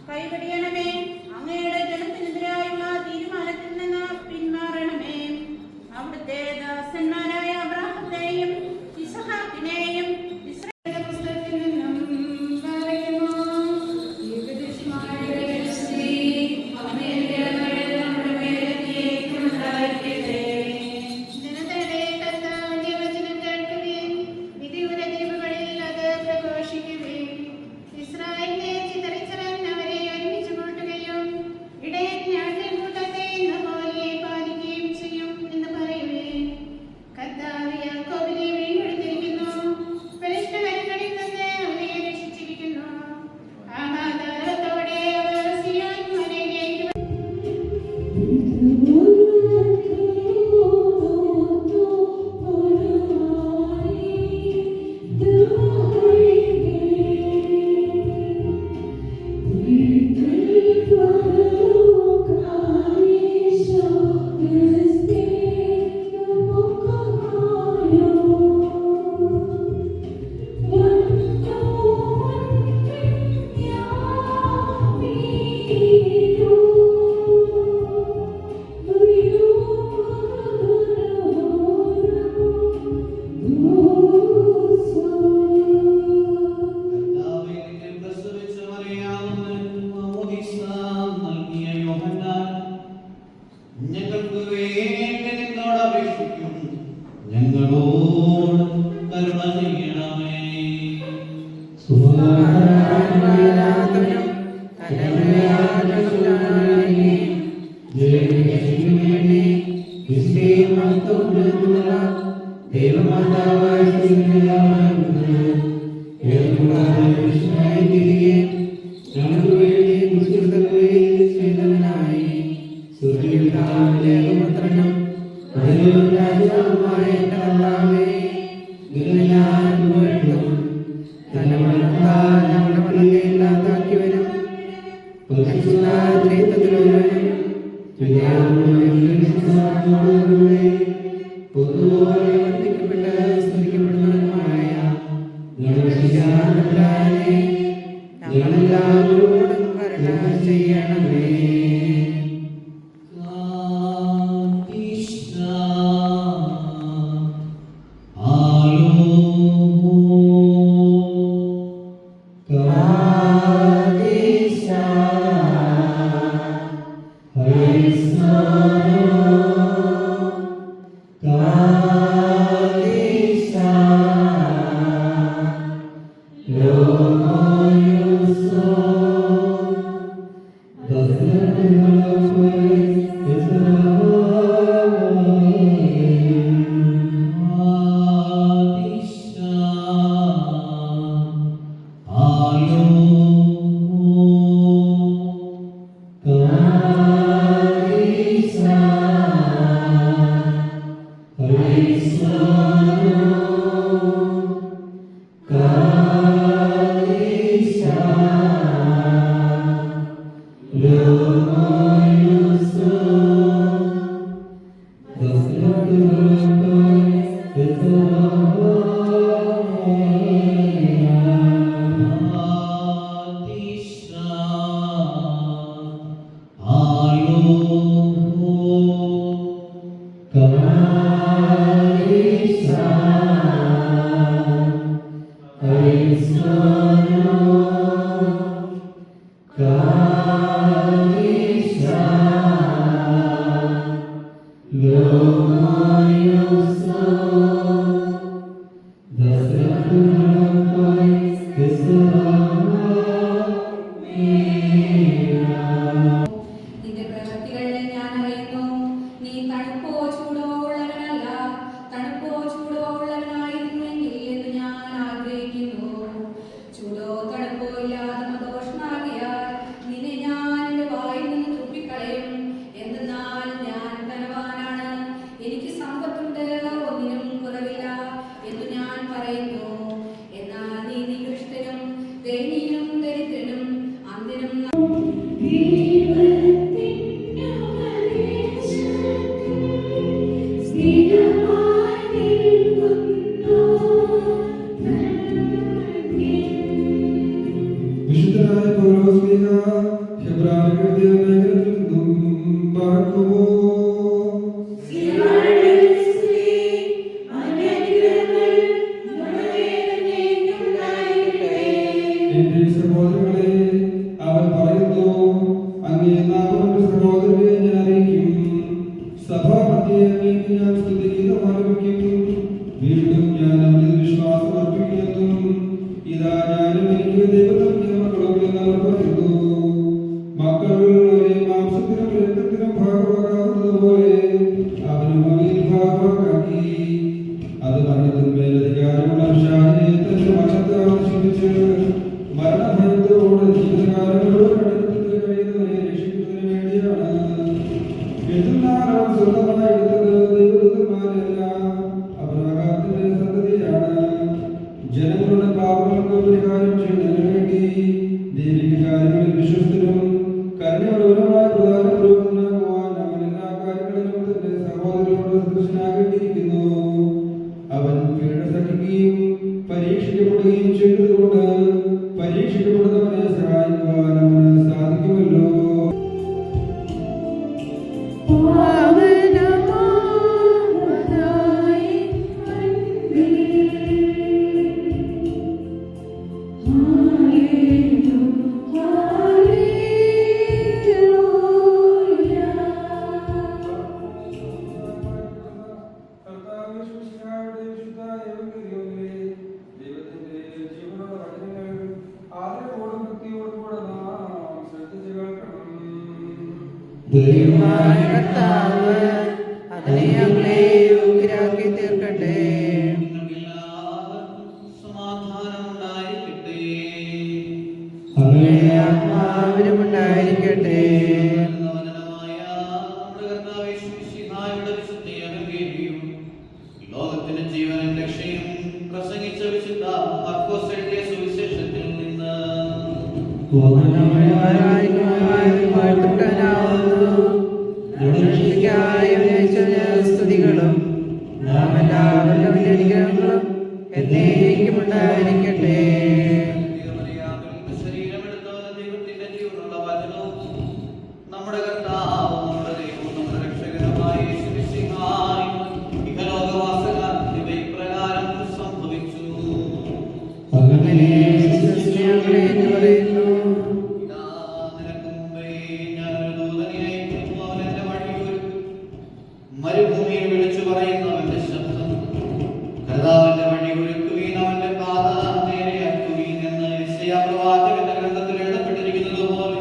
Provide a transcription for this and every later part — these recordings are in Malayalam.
കൈവടിയണമേ. അങ്ങയുടെ ജനത്തിനെതിരായുള്ള തീരുമാനത്തിൽ നിന്ന് പിന്മാറണമേ. അവിടുത്തെ ദാസന്മാരായ അബ്രാഹത്തെയും ഇസഹാക്കിനെയും ഇസ്രായേലിന്റെ പുസ്തകത്തിൽ നിന്നും പറയുന്നു. ജനതയുടെ കർത്താവിന്റെ വചനം കേൾക്കുവിൻ, വിധിയുടെ ദ്വീപുകളിൽ അത് പ്രഘോഷിക്കുവിൻ. ഇസ്രായേലിനെ ചിതറിച്ചവൻ അവരെ ഒരുമിച്ച് കൂട്ടുകയും ഞങ്ങളെല്ലാവരോടും കരുണ ചെയ്യണമേ. പ്രസംഗിച്ച വിശുദ്ധ മർക്കോസ് എഴുതിയ സുവിശേഷത്തിൽ നിന്ന് സ്തുതികളും നാം എല്ലാവരുടെ അനുഗ്രഹങ്ങളും എന്നേക്കും ഉണ്ടായിരിക്കട്ടെ. നമ്മുടെ കർത്താവും നമ്മുടെ ദൈവവും നമ്മുടെ രക്ഷകനുമായ യേശുമിശിഹായി ഇഹലോകവാസകാലത്ത് ഇപ്രകാരം സംഭവിച്ചു. അങ്ങനെ ഞങ്ങളെ എന്ന് പറയുന്നു. ഇതാ നിനക്ക് മുമ്പേ ഞാനൊരു ദൂതനെ അയക്കുന്നു. അവൻ എന്റെ വഴിയൊരുക്കും. മരുഭൂമിയിൽ വിളിച്ചു പറയുന്നവന്റെ ശബ്ദം, കർത്താവിന്റെ വഴി ഒരുക്കുവീൻ, അവന്റെ പാത നേരെയാക്കുവീൻ എന്ന് യെശയ്യാ പ്രവാചകന്റെ ഗ്രന്ഥത്തിൽ എഴുതപ്പെട്ടിരിക്കുന്നത് പോലെ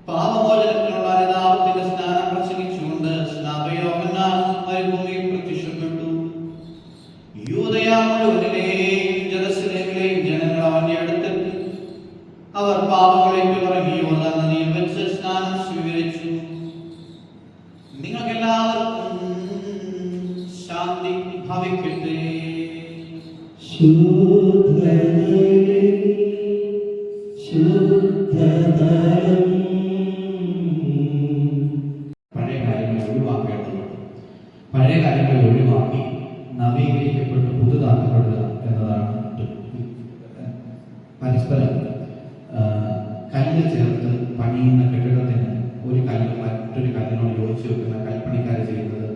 പാപമോചനത്തിനുള്ള അനുതാപത്തിന്റെ സ്നാനം പ്രസംഗിച്ചുകൊണ്ട് സ്നാപയോഹന്നാൻ മരുഭൂമിയിൽ പ്രത്യക്ഷപ്പെട്ടു. യൂദയ മുഴുവനിലെയും ജെറുസലേമിലെയും ജനങ്ങൾ അവന്റെ അടുത്തെത്തി. അവർ പാപങ്ങളേറ്റു പറഞ്ഞ് യോർദാൻ നദിയിൽ വെച്ച് സ്നാനം സ്വീകരിച്ചു. നിങ്ങൾക്കെല്ലാവർക്കും ശാന്തി ഭവിക്കട്ടെ. പഴയ കാര്യങ്ങൾ ഒഴിവാക്കേണ്ടതുണ്ട്. പഴയ കാര്യങ്ങൾ ഒഴിവാക്കി നവീകരിക്കപ്പെട്ട് പുതുതാക്കപ്പെടുക എന്നതാണ് പരസ്പരം കല്ല് ചേർത്ത് പണിയുന്ന കെട്ടിടത്തിന് ഒരു കല്ല് മറ്റൊരു കല്ലിനോട് യോജിച്ച് വെക്കുന്ന കൽപ്പണിക്കാർ ചെയ്യുന്നത്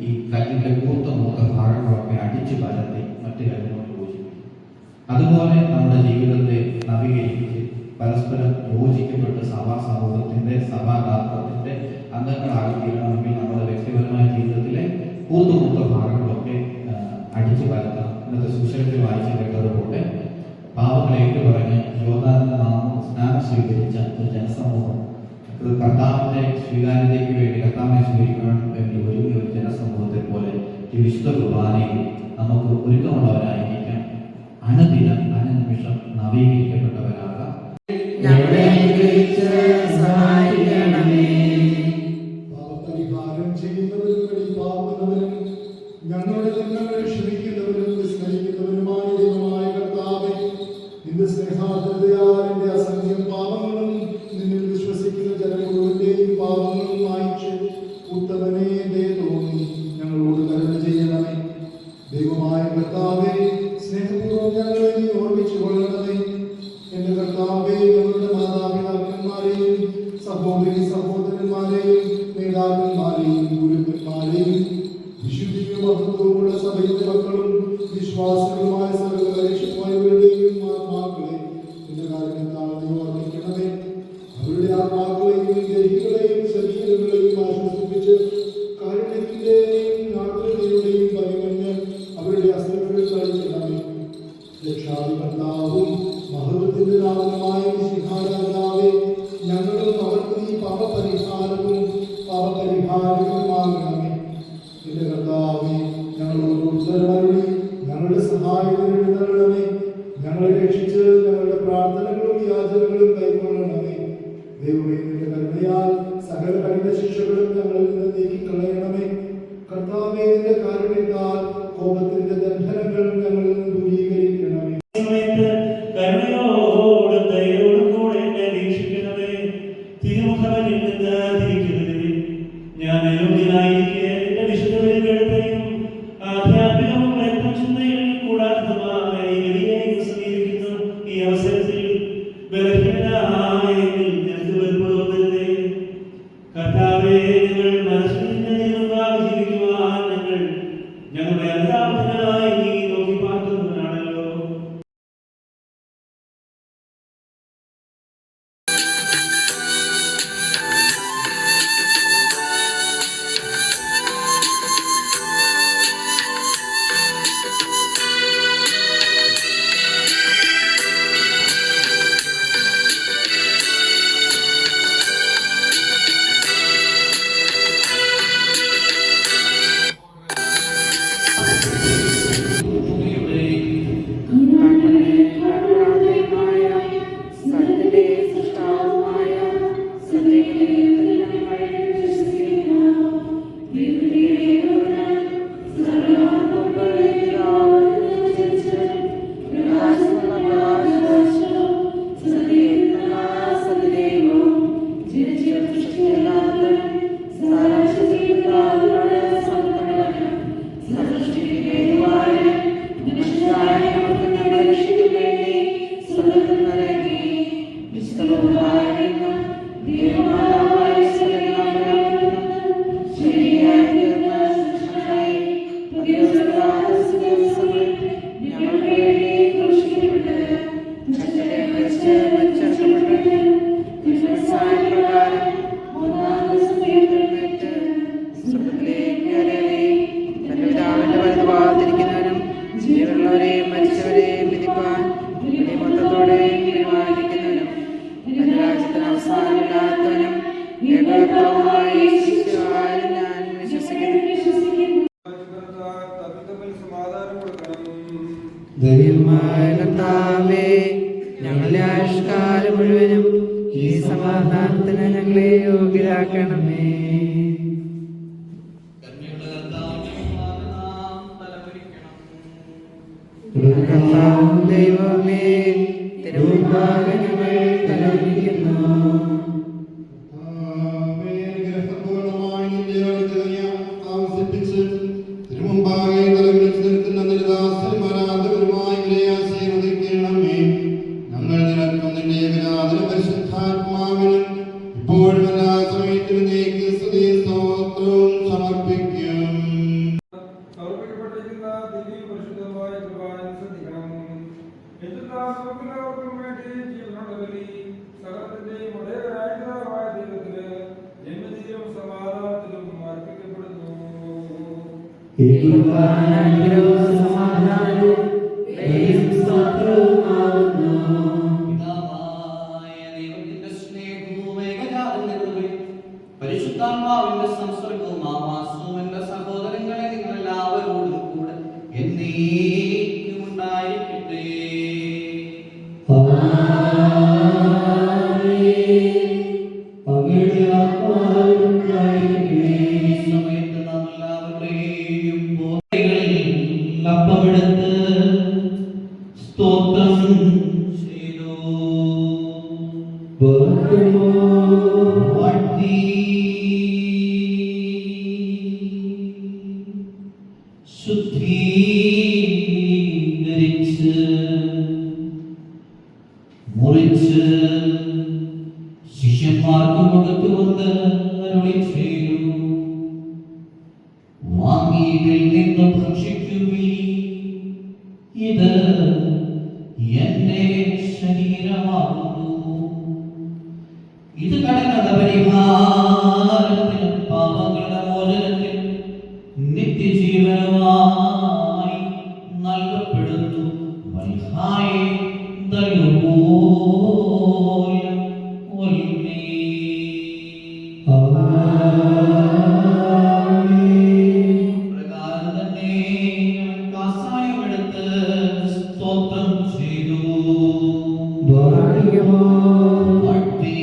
ഈ കല്ലിന്റെ കൂർത്ത മൂത്ത ഭാഗങ്ങളൊക്കെ അടിച്ചു പരത്തി മറ്റു കല്ലിനോട് യോജിക്കും. അതുപോലെ നമ്മുടെ ജീവിതത്തെ നവീകരിച്ച് പരസ്പരം യോജിക്കപ്പെട്ട് സമൂഹത്തിന്റെ സഭാഗാത്രത്തിന്റെ അംഗങ്ങളായി തീരണമെങ്കിൽ നമ്മുടെ വ്യക്തിപരമായ ജീവിതത്തിലെ കൂർത്ത ഭാഗങ്ങളൊക്കെ അടിച്ചു പരത്തണം. ഇന്നത്തെ സുശേഷത്തിൽ വായിച്ചു കേട്ടതുപോലെ പാവങ്ങളെ ഏറ്റുപറഞ്ഞ് യോർദാനിൽ നാമം സ്നാനം സ്വീകരിച്ച ഒരു ജനസമൂഹം കർത്താവിന്റെ സ്വീകാര്യതയ്ക്ക് വേണ്ടി കർത്താവിനെ സ്വീകരിക്കാൻ വേണ്ടി ഒരുങ്ങിയ ഒരു ജനസമൂഹത്തെ പോലെ ഈ വിശുദ്ധ കുർബാനയിൽ നമുക്ക് ഒരുക്കമുള്ളവരായിരിക്കാം. അനുദിനം അനുനിമിഷം നവീകരിക്കപ്പെട്ടവരാകാം. പാപപരിഹാരം ചെയ്യുന്നവരും വെളിപ്പാക്കുന്നവരും ഞങ്ങളുടെ തെറ്റുകൾ ക്ഷമിക്കുന്നവരും വിസ്മരിക്കുന്നവരുമായ ദൈവമായ കർത്താവേ, നിന്റെ സ്നേഹാർദ്രതയാൽ എന്റെ അസംഖ്യം പാപങ്ങളും നിന്നിൽ വിശ്വസിക്കുന്ന ജനം മുഴുവന്റെയും പാപങ്ങളും മായിച്ച് ഉത്തമനെ തോന്നി ഞങ്ങളോട് കരുണ ചെയ്യണമേ. ദൈവമായ കർത്താവേ, സ്നേഹപൂർവ്വം ഞങ്ങളെ നീ ഓർമ്മിച്ചു കൊള്ളണമേ. എന്റെ കർത്താവേ, ഞങ്ങളുടെ മാതാപിതാക്കന്മാരെയും സഹോദരി സഹോദരന്മാരെയും നേതാക്കന്മാരെയും ഗുരുക്കന്മാരെയും വിശുദ്ധിയും മഹത്വമുള്ള സഭയുടെ മക്കളും വിശ്വാസികളുമായ സർവകലക്ഷമായവരുടെയും ആത്മാക്കളെ എന്റെ കാരണത്താൽ നീ ഓർമ്മിക്കണമേ. അവരുടെ ആത്മാക്കളെയും ദേഹികളെയും ശരീരങ്ങളെയും ആശ്വസിപ്പിച്ച് കാരുണ്യത്തിന്റെയും ആർദ്രതയുടെയും പരിമഞ്ഞ് അവരുടെ അസ്ത്രങ്ങളിൽ കളിക്കണമേ. രക്ഷാധികർത്താവും മഹത്വത്തിന്റെ നാമമായ മിശിഹാരാജാവേ, ഞങ്ങളും അവർക്കും ഈ പാപപരിഹാരവും പാപപരിഹാരവുമാകണമേ. എന്റെ കർത്താവേ, ഞങ്ങളോട് ഉത്തരവരുളി ഞങ്ങളുടെ സഹായത്തിന് എഴുന്നള്ളണമേ. ഞങ്ങളെ രക്ഷിച്ച് ഞങ്ങളുടെ പ്രാർത്ഥനകളും യാചനകളും കൈക്കൊള്ളണമേ. ദൈവമേ, നിന്റെ കരുണയാൽ സകല കഠിന ശിക്ഷകളും ഞങ്ങളിൽ നിന്ന് നീക്കിക്കളയണമേ. കർത്താവേ, നിന്റെ കാരുണ്യത്താൽ കോപത്തിന്റെ ദണ്ഡനങ്ങൾ ഞങ്ങളിൽ നിന്ന് ദൂരീകരിക്കണമേ. കരുണയോടും ദയോടും കൂടെ എന്നെ വീക്ഷിക്കണമേ. തിരുമുഖവനിൽ നിന്ന് തിരിക്കരുതേ. ഞാൻ അയോഗ്യനായിരിക്കെ എന്റെ വിശുദ്ധ ബലിപീഠത്തെയും ആധ്യാത്മികവും രക്തചിന്തയിൽ കൂടാത്തതുമായ ഈ ബലിയെയും സമീപിക്കുന്ന ഈ അവസരത്തിൽ ബലഹീനനായ നിനക്ക് വെറുപ്പുതോന്നരുതേ. കർത്താവേ, ഞങ്ങൾ മനസ്സിൽ നിന്ന് നിന്നുണ്ടാകെ ജീവിക്കുവാൻ ഞങ്ങളുടെ അനുതാപത്തിനായി നീ നോക്കി പാർക്കുന്നവനാണല്ലോ. ദൈവമായ കർത്താവേ, ഞങ്ങളുടെ ആയുഷ്കാലം മുഴുവനും ഈ സമാധാനത്തിന് ഞങ്ങളെ യോഗ്യരാക്കണമേ. കർത്താവും ദൈവമേ, തിരുമുമ്പാകെ ഞങ്ങൾ തലകുനിക്കുന്നു. തിരുമുമ്പാകെ തലവിളിച്ച് നിൽക്കുന്ന നിരദാസന്മാരാധകരുമായി ഇവരെ ആശീർവദിക്കണമേ. ഞങ്ങൾ നിനക്കും നിന്റെ ഏകനാഥനും പരിശുദ്ധാത്മാവിനും ഇപ്പോഴും എല്ലാ സമയത്തും നീക്ക് സ്തുതിയും സ്തോത്രവും സമർപ്പിക്കും. സമർപ്പിക്കപ്പെട്ടിരിക്കുന്ന ദിവ്യ പരിശുദ്ധമായ കുർബാന ശ്രദ്ധിക്കണം. എല്ലാവർക്കും വേണ്ടി ജീവനുള്ള ബലി സകലത്തിന്റെയും ഉടയവനായ ദൈവത്തിന് ജന്മദിനം സമാധാനത്തിലും അർപ്പിക്കപ്പെടുന്നു. ഈ കുർബാന അനുഗ്രഹവും സമാധാനവും ദയയും സ്തോത്രവുമാകുന്നു. പിതാവായ ദൈവത്തിന്റെ സ്നേഹവും ഏകജാതന്റെ കൃപയും പരിശുദ്ധാത്മാവിന്റെ സംസർഗവും ആവാസവും എന്റെ സഹോദരങ്ങളെ നിങ്ങൾ എല്ലാവരോടും കൂടെ എന്നേക്കും ഉണ്ടായിരിക്കട്ടെ. അങ്ങയുടെ ആത്മാവിനുണ്ടായിരിക്കട്ടെ. ഈ സമയത്ത് നാം എല്ലാവരുടെയും ബോധങ്ങളിൽ അപ്പമെടുത്ത് സ്തോത്രം ചെയ്തു. വാഴ്ത്തി ശുദ്ധീകരിച്ച് മുറിച്ച് ശിഷ്യന്മാർക്ക് കൊടുത്തുകൊണ്ട് അരുളി ചെയ്തു, വാങ്ങി ഇതിൽ നിന്ന് ഭക്ഷിക്കുവീൻ, ഇത് എന്റെ ശരീരമാകുന്നു. ഇത് കടങ്ങളുടെ പരിഹാരത്തിനും പാപങ്ങളുടെ മോചനത്തിനും നിത്യജീവനുമായി നൽകപ്പെടുന്നു. വൽഹായേ ദൈവോയം ഒൽമേ. പ്രകാരം തന്നെ അവൻ കാസായമെടുത്ത് സ്തോത്രം ചെയ്തു. വാഴ്ത്തി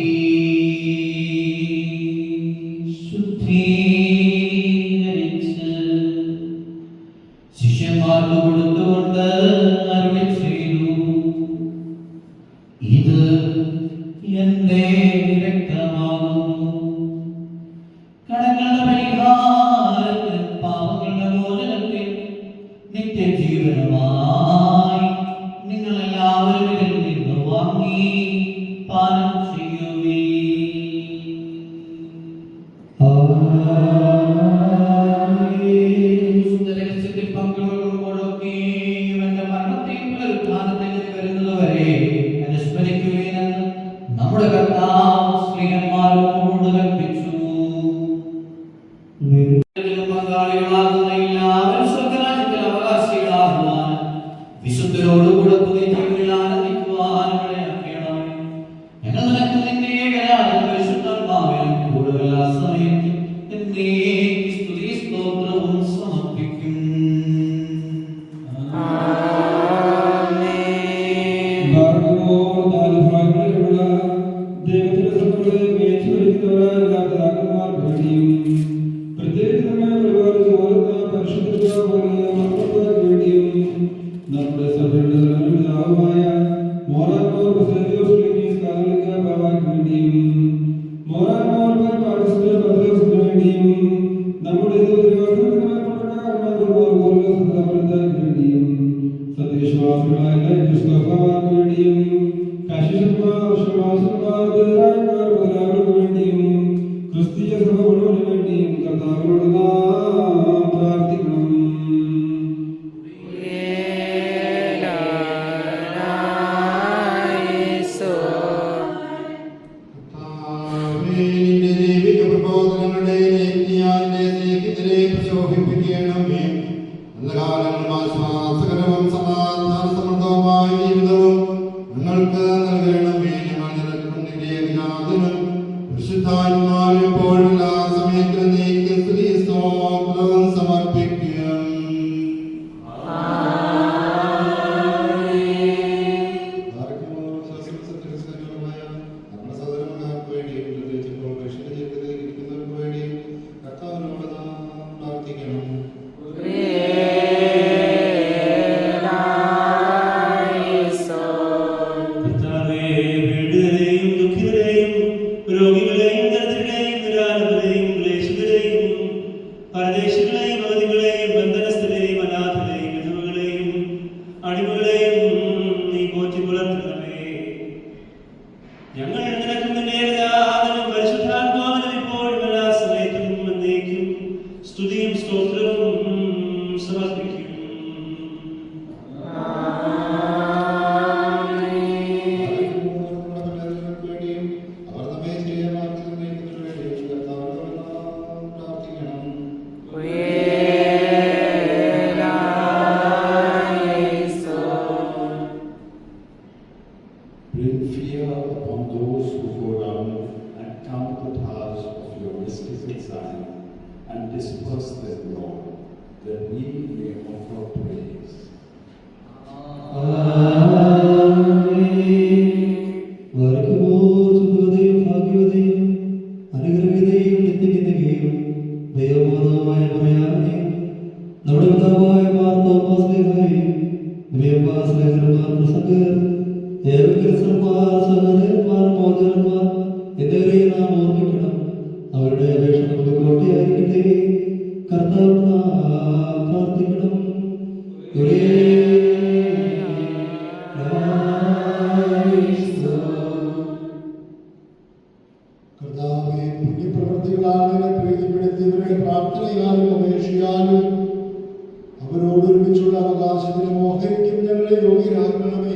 ശുദ്ധീകരിച്ച് ശിഷ്യന്മാർക്ക് കൊടുത്തുകൊണ്ട് അരുളി ചെയ്തു, ഇത് എന്റെ രക്തമാകുന്നു. കടങ്ങളുടെ പരിഹാരത്തിനും പാപങ്ങളുടെ മോചനത്തിനും നിത്യജീവനുമായി നിങ്ങൾ എല്ലാവരും ഇതിൽ നിന്ന് വാങ്ങി പാനം ചെയ്യുവീൻ. രഹസ്യത്തിൽ പങ്കുകൊള്ളുമ്പോഴൊക്കെ ഇവന്റെ മരണത്തെയും പുനരുത്ഥാനത്തിലേക്ക് വരുന്നതുവരെ അനുസ്മരിക്കുകയെന്ന് നമ്മുടെ കർത്താവ് സ്ത്രീയന്മാരോട് കൽപ്പിച്ചു. പങ്കാളികളാകുന്ന എല്ലാവരും സ്വർഗ്ഗരാജ്യത്തിൽ അവകാശികളാകുവാൻ വിശുദ്ധരോടുകൂടെ പുതിയ ജീവനിൽ ആനന്ദിക്കുവാനും ഇടയാക്കണമേ. ഞങ്ങൾ നിനക്ക് നിന്റെ ഏകനാഥൻ പരിശുദ്ധാത്മാവിനും കൂടുതൽ ആ സമയത്ത് എന്നേക്കും സ്തുതി സ്തോത്രവും സമർപ്പിക്കും. നമ്മുടെ സഭയുടെ പിതാവായ മോറാനോർ വേണ്ടിയും മോറാനോർ പാർട്ടിസിപ്പേറ്റ് വേണ്ടിയും നമ്മുടെ വേണ്ടിയും സത്യവിശ്വാസികളായ വേണ്ടിയും വേണ്ടിയും ക്രിസ്തീയ സഭ മുഴുവന് വേണ്ടിയും കർത്താവിനോട് നാം പ്രാർത്ഥിക്കണം. നിന്റെ ദൈവിക പ്രബോധനങ്ങളുടെ സ്നേഹിതരെ പ്രശോഭിപ്പിക്കണമേ. നല്ല കാലങ്ങളും ആശ്വാസകരവും സമാധാന സമൃദ്ധവുമായ ജീവിതവും ഞങ്ങൾക്ക് നൽകണമേ. ഞങ്ങൾ നിനക്കും നിന്റെ ഏകനാഥനും പരിശുദ്ധാത്മാവിനും എപ്പോഴും എല്ലാ സമയത്തും നീക്ക് സ്തുതി സ്തോത്രം രോഗികളെയും ദരിദ്രരെയും നിരാലംബരെയും ക്ലേശിതരെയും പരദേശികളെയും അഗതികളെയും ബന്ധനസ്ഥരെയും അനാഥരെയും വിധവകളെയും അടിമകളെയും നീ പോറ്റി പുലർത്തണമേ. ഞങ്ങൾ നിനക്ക് നിന്റെ ഏകജാതനും പരിശുദ്ധാത്മാവിനും ഇപ്പോഴും എല്ലാ സമയത്തും എന്നേക്കും സ്തുതിയും സ്തോത്രവും സമർപ്പിക്കും. അവർ നമ്മെ ശരിയാക്കുന്നതിന് വേണ്ടി പ്രാർത്ഥിക്കണം. Bring fear upon those who go down and count the powers of your mystical sign and disperse them, Lord, that we may offer praise. അവരുടെ അപേക്ഷ നമുക്ക് കോട്ടയായിരിക്കട്ടെ. കർത്താവ് പ്രാർത്ഥിക്കണം. കർത്താവേ, പുണ്യപ്രവൃത്തികളാൽ പ്രീതിപ്പെടുത്തിയവരുടെ പ്രാർത്ഥനയാലും അപേക്ഷയാലും അവരോടൊരുമിച്ചുള്ള അവകാശത്തിന് മോഹരിക്കും ഞങ്ങളെ യോഗ്യരാക്കണമേ.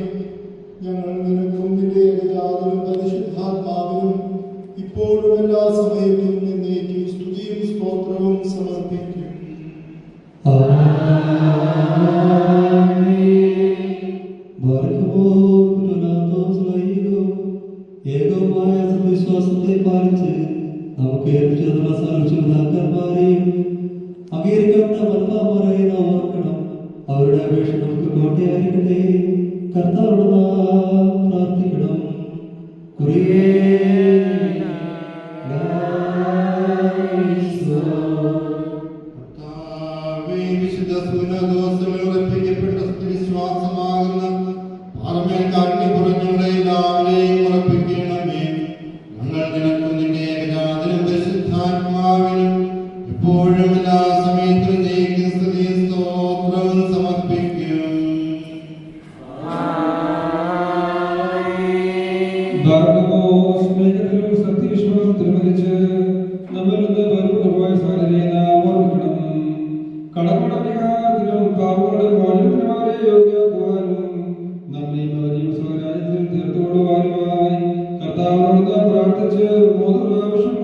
ഞങ്ങൾ നിനക്കും നിന്റെ ഏകജാതനും പരിശുദ്ധാത്മാവിനും ഇപ്പോഴും എല്ലാ സമയത്തും എന്നേക്കും സ്തുതിയും സ്തോത്രവും സമർപ്പിക്കും. ഏകമായ വിശ്വാസത്തെ പാലിച്ച് നമുക്ക് ഏൽപ്പിച്ചതുള്ള സർവ്വശക്തന്മാരെയും അംഗീകരിക്കപ്പെട്ട ഭർത്താമാരെയും നാം ഓർക്കണം. അവരുടെ അപേക്ഷ നമുക്ക് കോട്ടയായിരിക്കട്ടെ. കർത്താവോട് നാം പ്രാർത്ഥിക്കണം. കർത്താവേ, വിശുദ്ധ സുന്നതോസ്തമിൽ ഉറപ്പിക്കപ്പെട്ട വിശ്വാസമാകുന്ന പാറമേൽ കാരുണ്യപൂർവ്വം ഞങ്ങളെ എല്ലാവരെയും ഉറപ്പിക്കണമേ. ഞങ്ങൾ നിനക്കും നിന്റെ ഏകജാതനും പരിശുദ്ധാത്മാവിനും എപ്പോഴും എല്ലാ സമയത്തും നീക്കും സ്തുതിയും സ്തോത്രവും സമർപ്പിക്കും. സത്യവിശ്വാസത്തിൽ മരിച്ച് നമ്മിൽ നിന്ന് വേർപെട്ടുപോയ സകലരെ നാം ഓർമ്മിക്കണം. കടങ്ങളുടെ പരിഹാരത്തിനും പാപങ്ങളുടെ മോചനത്തിനും അവരെ യോഗ്യമാക്കുവാനും നമ്മയും അവരെയും സ്വരാജ്യത്തിൽ തീർത്തുകൊള്ളുവാനുമായി കർത്താവിനോട് നാം പ്രാർത്ഥിച്ച് 3 പ്രാവശ്യം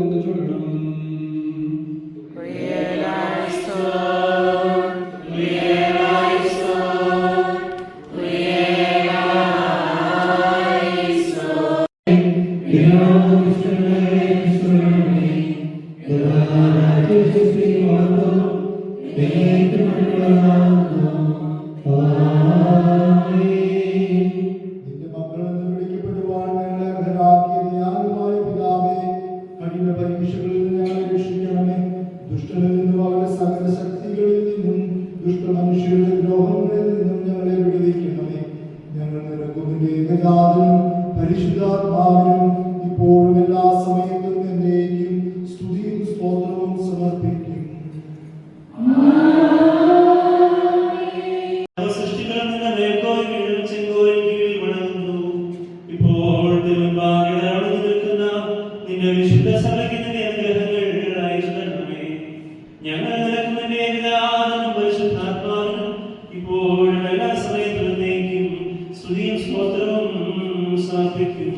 എന്ന് ചൊല്ലണം. നിന്റെ മക്കളെന്ന് വിളിക്കപ്പെടുവാൻ ഞങ്ങളെ അർഹരാക്കിയ ദയാലുവായ പിതാവേ, കഠിന പരീക്ഷകളിൽ നിന്ന് ഞങ്ങളെ രക്ഷിക്കണമേ. ദുഷ്ടനിൽ നിന്നും അവരുടെ സകല ശക്തികളിൽ നിന്നും ദുഷ്ടമനുഷ്യരുടെ ദ്രോഹങ്ങളിൽ നിന്നും ഞങ്ങളെ വിടുവിക്കണമേ. ഞങ്ങൾ നിനക്കും നിന്റെ ഏകജാതനും പരിശുദ്ധാത്മാവിനും ഇപ്പോഴും എല്ലാ സമയത്തും എന്നേക്കും സ്തുതിയും സ്തോത്രവും സമർപ്പിക്കും. സൃഷ്ടികളും നിന്റെ മേൽക്കോൽ കീഴിൽ ചെങ്കോൽ കീഴിൽ വണങ്ങുന്നു. ഇപ്പോൾ തിരുമുമ്പാകെ നടന്നു നിൽക്കുന്ന നിന്റെ വിശുദ്ധ സഭയ്ക്ക് നിന്റെ അനുഗ്രഹങ്ങൾ അയച്ചു തരണമേ. ഞങ്ങൾ നിനക്കും നിന്റെ ഏകജാതനും പരിശുദ്ധാത്മാവിനും ഇപ്പോഴും എല്ലാ സമയത്തും എന്നേക്കും സ്തുതിയും സ്തോത്രവും സമർപ്പിക്കും.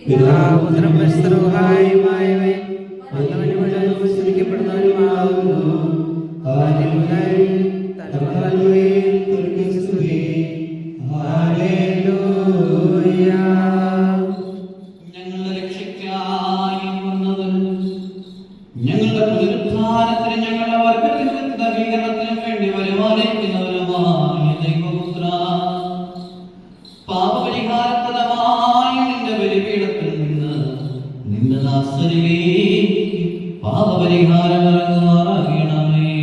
പിതാപുത്രൻ പരിശുദ്ധരൂഹായുമായവൻ വന്നവനും വരാനും സ്തുതിക്കപ്പെടുന്നവനുമാകുന്നു. ഹല്ലേലൂയ. തലമുറകളിൽ തുല്യ സ്തുതി. ഹല്ലേലൂയ. ഞങ്ങളുടെ രക്ഷയ്ക്കായി വന്നവൻ, ഞങ്ങളുടെ പുനരുദ്ധാനത്തിന് ഞങ്ങളുടെ വർഗത്തിന്റെ നവീകരണത്തിനും വേണ്ടി വരുമാനിക്കുന്നവരുമായ ദൈവപുത്ര, പാപപരിഹാരപ്രദമായ നിന്റെ ബലിപീഠത്തിൽ നിന്ന് നിന്റെ ദാസരിലേക്ക് പാപപരിഹാരം ഇറങ്ങുമാറാകണമേ.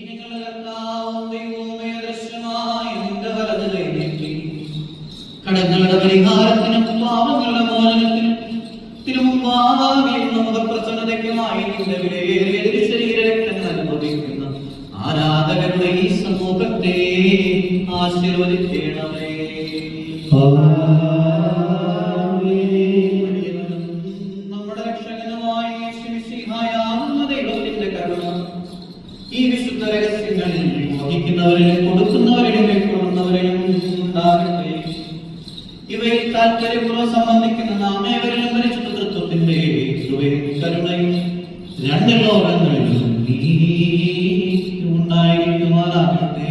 ഞങ്ങളുടെ കർത്താവും ദൈവവുമേ, ദൃശ്യമായ നിന്റെ വലതുകൈ നീട്ടി കടങ്ങളുടെ പരിഹാരത്തിനും പാപങ്ങളുടെ മോചനത്തിനും തിരുമുമ്പാകെയും നമ്മുടെ പ്രസന്നതയ്ക്കുമായി നിന്റെ വിലയേറിയ തിരുശരീര രക്തങ്ങൾ അനുഭവിക്കുന്ന ആരാധകരുടെ ഈ സമൂഹത്തെ ആശീർവദിക്കണമേ. നമ്മുടെ രക്ഷകനുമായ യേശുമിശിഹായാകുന്ന ദൈവത്തിന്റെ കരുണ ഈ വിശുദ്ധ രഹസ്യങ്ങളിൽ വഹിക്കുന്നവരിലും കൊടുക്കുന്നവരിലും കൈക്കൊള്ളുന്നവരിലും ഉണ്ടാകട്ടെ. ഇവയിൽ താല്പര്യപൂർവ്വം സംബന്ധിക്കുന്ന നാമേവരിലും പരിശുദ്ധ തൃത്വത്തിന്റെ കരുണയും രണ്ട് ലോകങ്ങളിലും ഉണ്ടായിരിക്കുമാറാകട്ടെ.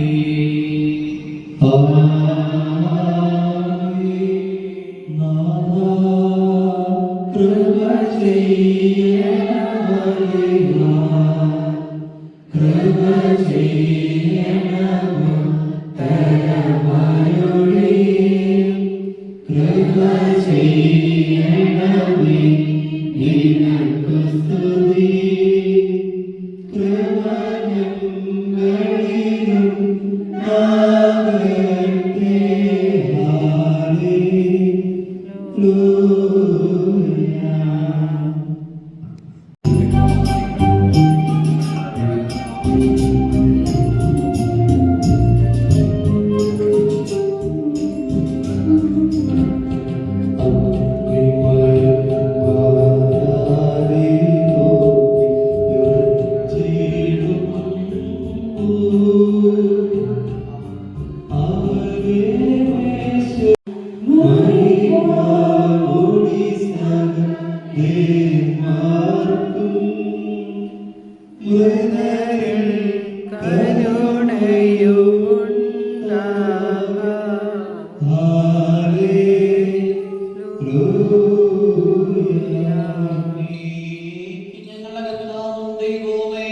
ഞങ്ങളുടെ കർത്താവും ദൈവവുമേ,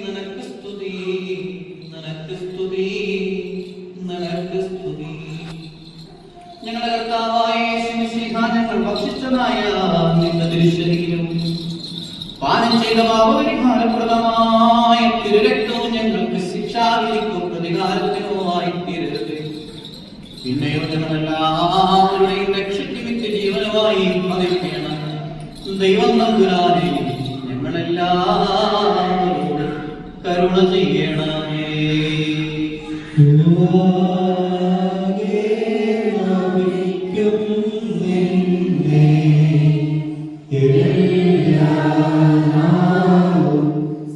നിനക്ക് സ്തുതി, നിനക്ക് സ്തുതി, നിനക്ക് സ്തുതി. ഞങ്ങളുടെ കർത്താവായ യേശുമിശിഹാ, ഞങ്ങൾ ഭക്ഷിച്ചതായ നിന്റെ തിരുശരീരവും പാനം ചെയ്ത പാപപരിഹാരപ്രദമായ തിരുരക്തവും ഞങ്ങൾക്ക് ശിക്ഷാവിധിക്കും പ്രതികാരത്തിനുമായി തീരരുത്. പിന്നെയോ ഞങ്ങളെല്ലാവരുടെയും രക്ഷയ്ക്ക് നിത്യജീവനമായി പതിക്കണം. ദൈവം നമ്പുരാനെ, ഞങ്ങളെല്ലാവരോടും കരുണ ചെയ്യണമേ.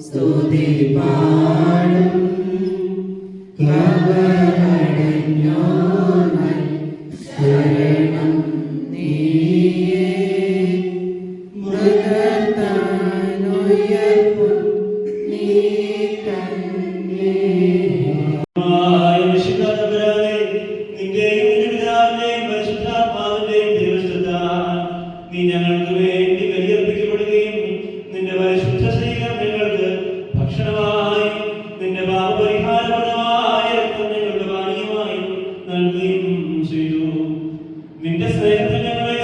സ്തുതി പാടും കവരടഞ്ഞോർമ്മൽ ശരണം നീയേ. മൃഗത്താനുയർപ്പും നീ തന്നെ. നീ ഞങ്ങൾക്ക് വേണ്ടി ബലിയർപ്പിക്കപ്പെടുകയും നിന്റെ പരിശുദ്ധ ശരീരം ഞങ്ങൾക്ക് ഭക്ഷണമായി നിന്റെ പാപപരിഹാരപരമായ രക്തം ഞങ്ങളുടെ പാനീയമായി നൽകുകയും ചെയ്തു. നിന്റെ സ്നേഹത്തിൽ ഞങ്ങളെ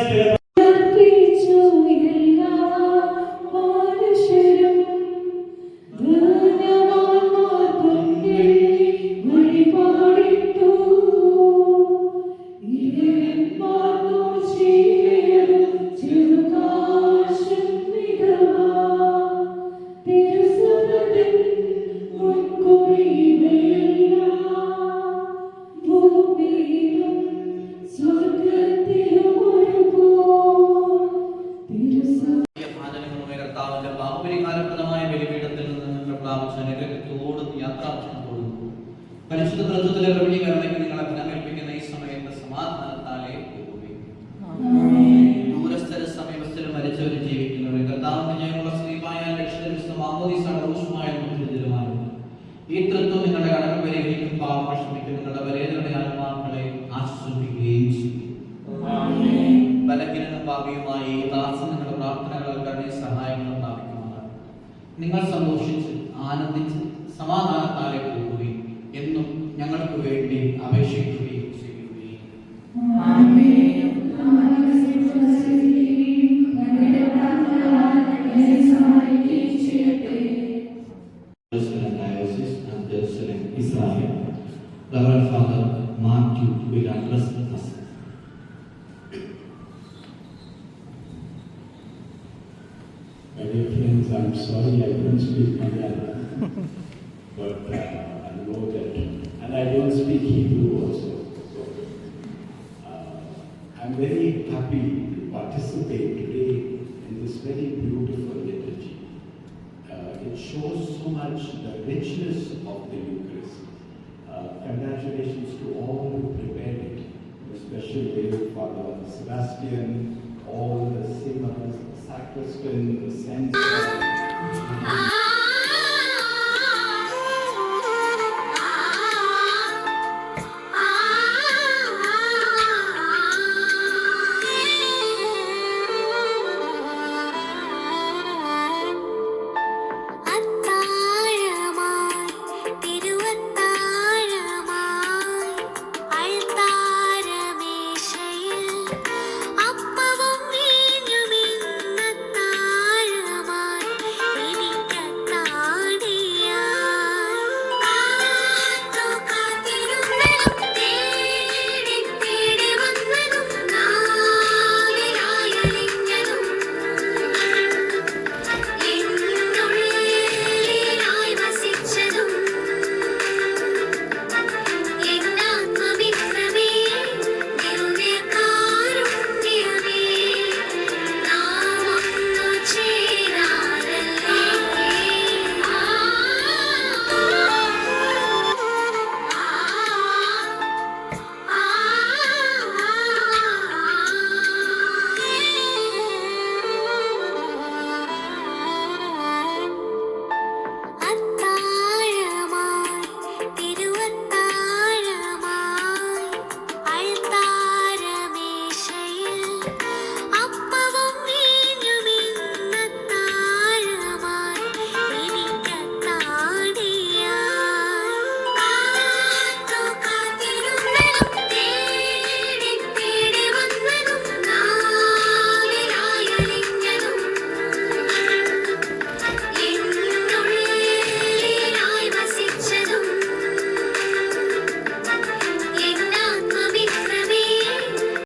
കർത്താവിന്റെ പാപപരിഹാരപ്രദമായ ബലിപീഠത്തിൽ നിന്ന് നിങ്ങൾ പ്രാപിച്ച അനുഗ്രഹത്തോടും യാത്രാഭക്ഷണത്തോടും പരിശുദ്ധ തൃത്വത്തിലെ പ്രവീകരണയ്ക്ക് നിങ്ങൾ വിട്ടുപോകാൻ ശ്രമിക്കുന്ന നിങ്ങളുടെ ബലഹീനരുടെ ആത്മാക്കളെ ആശ്വസിപ്പിക്കുകയും ചെയ്യും. ബലഹീനനും പാപിയുമായി ദാസൻ നിങ്ങളുടെ പ്രാർത്ഥനകളാൽ കരുണയും സഹായങ്ങളും പ്രാപിക്കുമാറാണ്. നിങ്ങൾ സന്തോഷിച്ച് ആനന്ദിച്ച് സമാധാനത്താലെ പോകുകയും എന്നും ഞങ്ങൾക്ക് വേണ്ടി അപേക്ഷിക്കുകയും ചെയ്യുകയും. Jerusalem Diocese and Jerusalem, Israel, Reverend Father Matthew will address us. My dear friends, I'm sorry I don't speak Malayalam, but I know that, and I don't speak Hebrew also. So I'm very happy to participate today in this very beautiful liturgy. It shows so much the richness of the Eucharist. Congratulations to all who prepared it, especially Father Sebastian, all the singers, the sacristan, the censer.